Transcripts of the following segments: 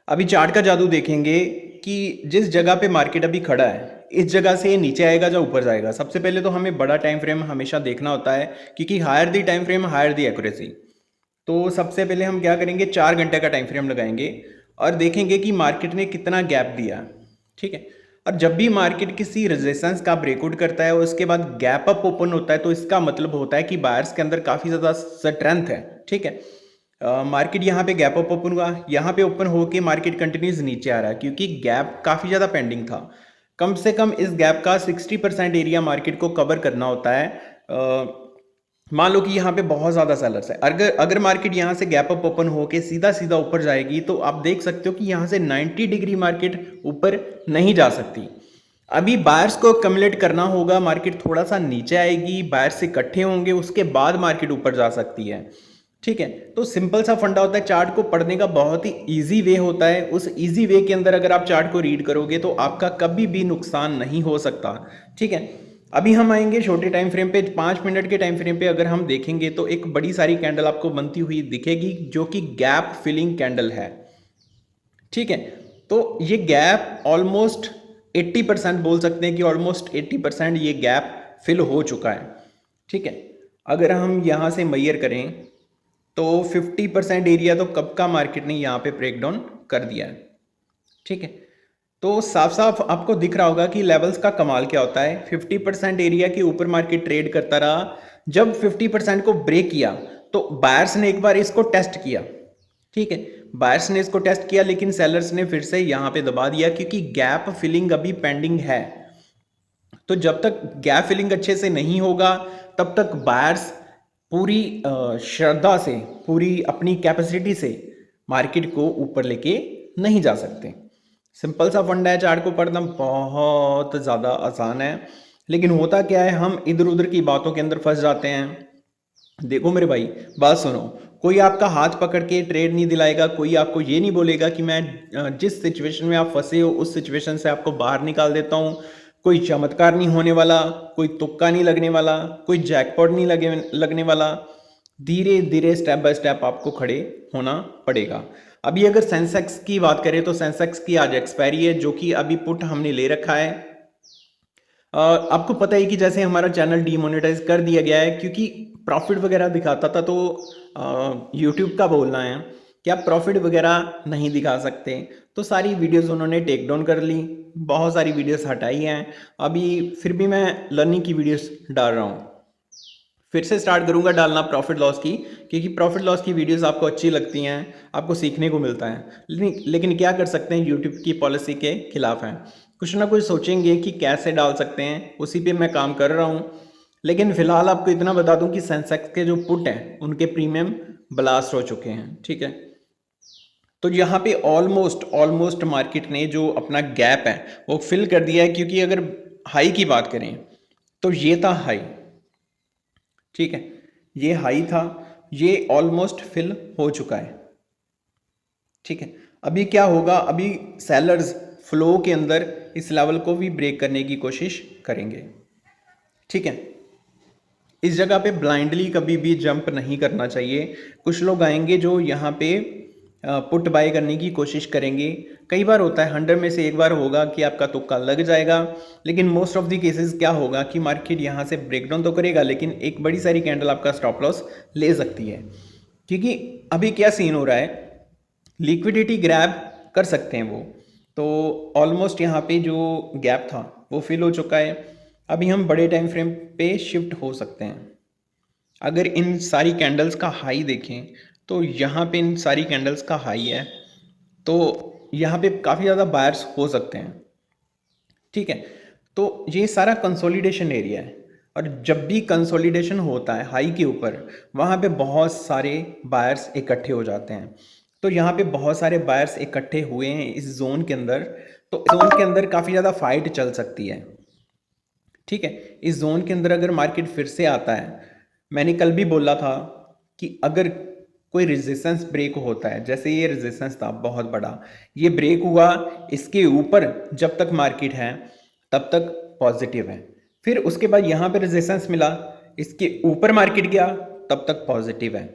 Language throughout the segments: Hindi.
अभी चार्ट का जादू देखेंगे कि जिस जगह पे मार्केट अभी खड़ा है इस जगह से ये नीचे आएगा या ऊपर जाएगा। सबसे पहले तो हमें बड़ा टाइम फ्रेम हमेशा देखना होता है, क्योंकि हायर दी टाइम फ्रेम हायर दी एक्यूरेसी। तो सबसे पहले हम क्या करेंगे, 4 घंटे का टाइम फ्रेम लगाएंगे और देखेंगे कि मार्केट ने कितना गैप दिया। ठीक है। और जब भी मार्केट किसी रेजिस्टेंस का ब्रेकआउट करता है और उसके बाद गैप अप ओपन होता है, तो इसका मतलब होता है कि बायर्स के अंदर काफ़ी ज़्यादा स्ट्रेंथ है। ठीक है। मार्केट यहाँ पे गैप अप ओपन हुआ, यहाँ पे ओपन होके मार्केट कंटिन्यूज नीचे आ रहा है, क्योंकि गैप काफ़ी ज़्यादा पेंडिंग था। कम से कम इस गैप का 60% एरिया मार्केट को कवर करना होता है। मान लो कि यहाँ पे बहुत ज़्यादा सेलर्स है, अगर अगर मार्केट यहाँ से गैप अप ओपन होके सीधा सीधा ऊपर जाएगी तो आप देख सकते हो कि यहाँ से 90 डिग्री मार्केट ऊपर नहीं जा सकती। अभी बायर्स को कम्युलेट करना होगा, मार्केट थोड़ा सा नीचे आएगी, बायर्स इकट्ठे होंगे, उसके बाद मार्केट ऊपर जा सकती है। ठीक है। तो सिंपल सा फंडा होता है, चार्ट को पढ़ने का बहुत ही इजी वे होता है। उस इजी वे के अंदर अगर आप चार्ट को रीड करोगे तो आपका कभी भी नुकसान नहीं हो सकता। ठीक है। अभी हम आएंगे छोटे टाइम फ्रेम पे। 5 मिनट के टाइम फ्रेम पे अगर हम देखेंगे तो एक बड़ी सारी कैंडल आपको बनती हुई दिखेगी, जो कि गैप फिलिंग कैंडल है। ठीक है। तो ये गैप ऑलमोस्ट 80% बोल सकते हैं कि ऑलमोस्ट 80% ये गैप फिल हो चुका है। ठीक है। अगर हम यहाँ से मैयर करें तो 50% एरिया तो कब का मार्केट ने यहाँ पे ब्रेक डाउन कर दिया है। ठीक है। तो साफ साफ आपको दिख रहा होगा कि लेवल्स का कमाल क्या होता है। 50% एरिया के ऊपर मार्केट ट्रेड करता रहा, जब 50% को ब्रेक किया तो बायर्स ने एक बार इसको टेस्ट किया। ठीक है। बायर्स ने इसको टेस्ट किया, लेकिन सेलर्स ने फिर से यहाँ पे दबा दिया, क्योंकि गैप फिलिंग अभी पेंडिंग है। तो जब तक गैप फिलिंग अच्छे से नहीं होगा तब तक बायर्स पूरी श्रद्धा से, पूरी अपनी कैपेसिटी से मार्केट को ऊपर लेके नहीं जा सकते। सिंपल सा फंडा है, चार्ट को पढ़ना बहुत ज़्यादा आसान है, लेकिन होता क्या है, हम इधर उधर की बातों के अंदर फंस जाते हैं। देखो मेरे भाई, बात सुनो। कोई आपका हाथ पकड़ के ट्रेड नहीं दिलाएगा, कोई आपको ये नहीं बोलेगा कि मैं जिस सिचुएशन में आप फंसे हो उस सिचुएशन से आपको बाहर निकाल देता हूँ। कोई चमत्कार नहीं होने वाला, कोई तुक्का नहीं लगने वाला, कोई जैकपॉट नहीं लगने वाला। धीरे धीरे स्टेप बाय स्टेप आपको खड़े होना पड़ेगा। अभी अगर सेंसेक्स की बात करें तो सेंसेक्स की आज एक्सपायरी है, जो कि अभी पुट हमने ले रखा है। आपको पता है कि जैसे हमारा चैनल डीमोनेटाइज कर दिया गया है, क्योंकि प्रॉफिट वगैरह दिखाता था, तो यूट्यूब का बोलना है कि आप प्रॉफिट वगैरह नहीं दिखा सकते। तो सारी वीडियोस उन्होंने टेक डाउन कर ली, बहुत सारी वीडियोस हटाई हैं। अभी फिर भी मैं लर्निंग की वीडियोस डाल रहा हूँ, फिर से स्टार्ट करूंगा डालना प्रॉफिट लॉस की, क्योंकि प्रॉफिट लॉस की वीडियोस आपको अच्छी लगती हैं, आपको सीखने को मिलता है। लेकिन क्या कर सकते हैं, यूट्यूब की पॉलिसी के खिलाफ हैं। कुछ ना कुछ सोचेंगे कि कैसे डाल सकते हैं, उसी पे मैं काम कर रहा हूँ। लेकिन फिलहाल आपको इतना बता दूं कि सेंसेक्स के जो पुट हैं उनके प्रीमियम ब्लास्ट हो चुके हैं। ठीक है। तो यहाँ पे ऑलमोस्ट ऑलमोस्ट मार्केट ने जो अपना गैप है वो फिल कर दिया है, क्योंकि अगर हाई की बात करें तो ये था हाई। ठीक है। ये हाई था, ये ऑलमोस्ट फिल हो चुका है। ठीक है। अभी क्या होगा, अभी सेलर्स फ्लो के अंदर इस लेवल को भी ब्रेक करने की कोशिश करेंगे। ठीक है। इस जगह पे ब्लाइंडली कभी भी जंप नहीं करना चाहिए। कुछ लोग आएंगे जो यहाँ पे पुट बाय करने की कोशिश करेंगे। कई बार होता है, 100 में से एक बार होगा कि आपका तुक्का लग जाएगा, लेकिन मोस्ट ऑफ द केसेस क्या होगा कि मार्केट यहाँ से ब्रेकडाउन तो करेगा, लेकिन एक बड़ी सारी कैंडल आपका स्टॉप लॉस ले सकती है। क्योंकि अभी क्या सीन हो रहा है, लिक्विडिटी ग्रैब कर सकते हैं वो। तो ऑलमोस्ट यहाँ पे जो गैप था वो फिल हो चुका है। अभी हम बड़े टाइम फ्रेम पे शिफ्ट हो सकते हैं। अगर इन सारी कैंडल्स का हाई देखें तो यहाँ पे इन सारी कैंडल्स का हाई है, तो यहाँ पे काफ़ी ज़्यादा बायर्स हो सकते हैं। ठीक है। तो ये सारा कंसोलिडेशन एरिया है, और जब भी कंसोलिडेशन होता है हाई के ऊपर, वहाँ पे बहुत सारे बायर्स इकट्ठे हो जाते हैं। तो यहाँ पे बहुत सारे बायर्स इकट्ठे हुए हैं इस जोन के अंदर, तो जोन के अंदर काफ़ी ज़्यादा फाइट चल सकती है। ठीक है। इस जोन के अंदर अगर मार्केट फिर से आता है, मैंने कल भी बोला था कि अगर कोई रेजिस्टेंस ब्रेक होता है, जैसे ये रेजिस्टेंस था बहुत बड़ा, ये ब्रेक हुआ, इसके ऊपर जब तक मार्केट है तब तक पॉजिटिव है। फिर उसके बाद यहाँ पे रेजिस्टेंस मिला, इसके ऊपर मार्केट गया, तब तक पॉजिटिव है।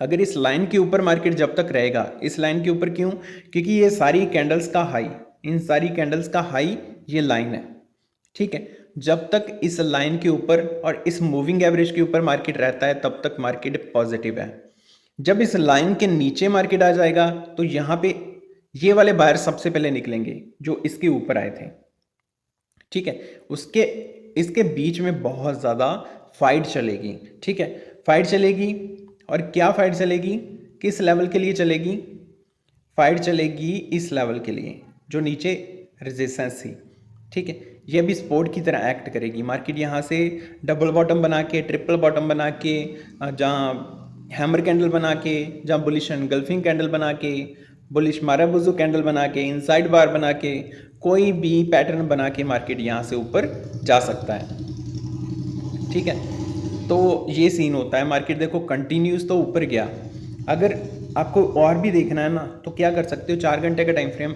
अगर इस लाइन के ऊपर मार्केट जब तक रहेगा, इस लाइन के ऊपर क्यों? क्योंकि ये सारी कैंडल्स का हाई, इन सारी कैंडल्स का हाई ये लाइन है, ठीक है। जब तक इस लाइन के ऊपर और इस मूविंग एवरेज के ऊपर मार्केट रहता है तब तक मार्केट पॉजिटिव है। जब इस लाइन के नीचे मार्केट आ जाएगा तो यहाँ पे ये वाले बायर सबसे पहले निकलेंगे जो इसके ऊपर आए थे, ठीक है। उसके इसके बीच में बहुत ज़्यादा फाइट चलेगी, ठीक है। फाइट चलेगी और क्या फाइट चलेगी, किस लेवल के लिए चलेगी? फाइट चलेगी इस लेवल के लिए जो नीचे रेजिस्टेंस थी, ठीक है। ये भी सपोर्ट की तरह एक्ट करेगी। मार्केट यहाँ से डबल बॉटम बना के, ट्रिपल बॉटम बना के, जहाँ हैमर कैंडल बना के, जहाँ बुलिश एनगल्फिंग कैंडल बना के, बुलिश माराबुजू कैंडल बना के, इनसाइड बार बना के, कोई भी पैटर्न बना के मार्केट यहाँ से ऊपर जा सकता है, ठीक है। तो ये सीन होता है। मार्केट देखो कंटिन्यूस तो ऊपर गया। अगर आपको और भी देखना है ना तो क्या कर सकते हो, 4 घंटे का टाइम फ्रेम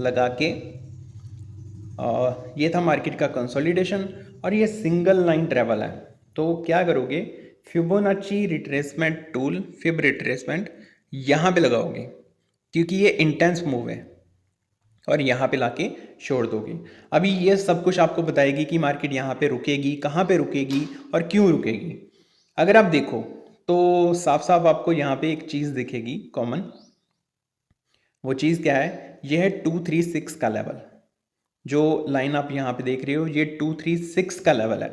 लगा के, ये था मार्केट का कंसोलिडेशन और ये सिंगल लाइन ट्रेवल है। तो क्या करोगे, Fibonacci retracement tool, fib retracement यहाँ पे लगाओगे क्योंकि ये इंटेंस मूव है और यहाँ पे लाके छोड़ दोगे। अभी ये सब कुछ आपको बताएगी कि मार्केट यहाँ पे रुकेगी, कहाँ पे रुकेगी और क्यों रुकेगी। अगर आप देखो तो साफ साफ आपको यहाँ पे एक चीज़ दिखेगी कॉमन। वो चीज़ क्या है, ये है 236 का लेवल। जो लाइन आप यहाँ पे देख रहे हो ये 236 का लेवल है।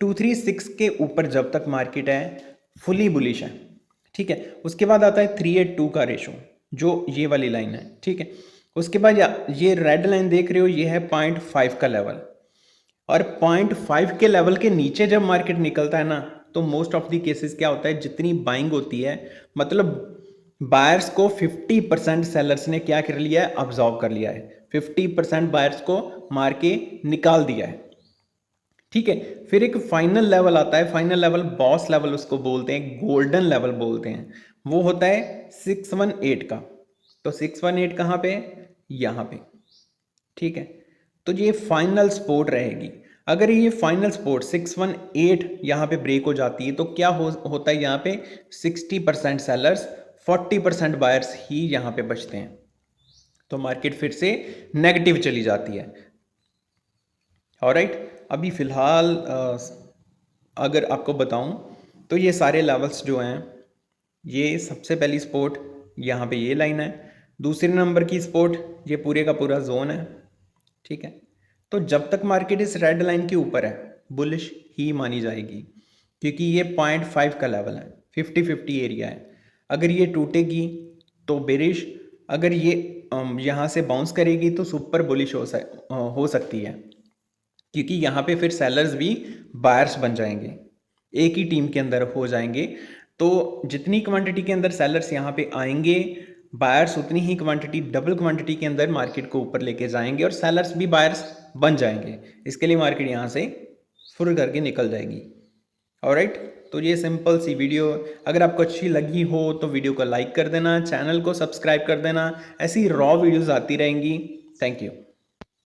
236 के ऊपर जब तक मार्केट है फुली बुलिश है, ठीक है। उसके बाद आता है 382 का रेशो जो ये वाली लाइन है, ठीक है। उसके बाद ये रेड लाइन देख रहे हो ये है 0.5 का लेवल। और 0.5 के लेवल के नीचे जब मार्केट निकलता है ना तो मोस्ट ऑफ दी केसेस क्या होता है, जितनी बाइंग होती है, मतलब बायर्स को 50% सेलर्स ने क्या कर लिया है, अब्जॉर्व कर लिया है। 50% बायर्स को मार के निकाल दिया है, ठीक है। फिर एक फाइनल लेवल आता है, फाइनल लेवल बॉस लेवल उसको बोलते हैं, गोल्डन लेवल बोलते हैं। वो होता है 618 का। तो 618 कहाँ पे है, यहाँ पे, ठीक है। तो ये फाइनल सपोर्ट रहेगी। अगर ये फाइनल सपोर्ट 618 यहाँ पे ब्रेक हो जाती है तो क्या होता है, यहाँ पे 60% सेलर्स, 40% बायर्स ही यहाँ पे बचते हैं। तो मार्केट फिर से नेगेटिव चली जाती है। ऑलराइट, अभी फ़िलहाल अगर आपको बताऊं तो ये सारे लेवल्स जो हैं, ये सबसे पहली सपोर्ट यहाँ पे ये लाइन है, दूसरे नंबर की सपोर्ट ये पूरे का पूरा जोन है, ठीक है। तो जब तक मार्केट इस रेड लाइन के ऊपर है बुलिश ही मानी जाएगी क्योंकि ये 0.5 का लेवल है, 50-50 एरिया है। अगर ये टूटेगी तो बेरिश, अगर ये यहाँ से बाउंस करेगी तो सुपर बुलिश हो सकती है क्योंकि यहाँ पे फिर सेलर्स भी बायर्स बन जाएंगे, एक ही टीम के अंदर हो जाएंगे। तो जितनी क्वांटिटी के अंदर सेलर्स यहाँ पे आएंगे, बायर्स उतनी ही क्वांटिटी, डबल क्वांटिटी के अंदर मार्केट को ऊपर लेके जाएंगे और सेलर्स भी बायर्स बन जाएंगे। इसके लिए मार्केट यहाँ से फुल करके निकल जाएगी। ऑलराइट, तो ये सिंपल सी वीडियो अगर आपको अच्छी लगी हो तो वीडियो को लाइक कर देना, चैनल को सब्सक्राइब कर देना। ऐसी रॉ वीडियोस आती रहेंगी। Thank you.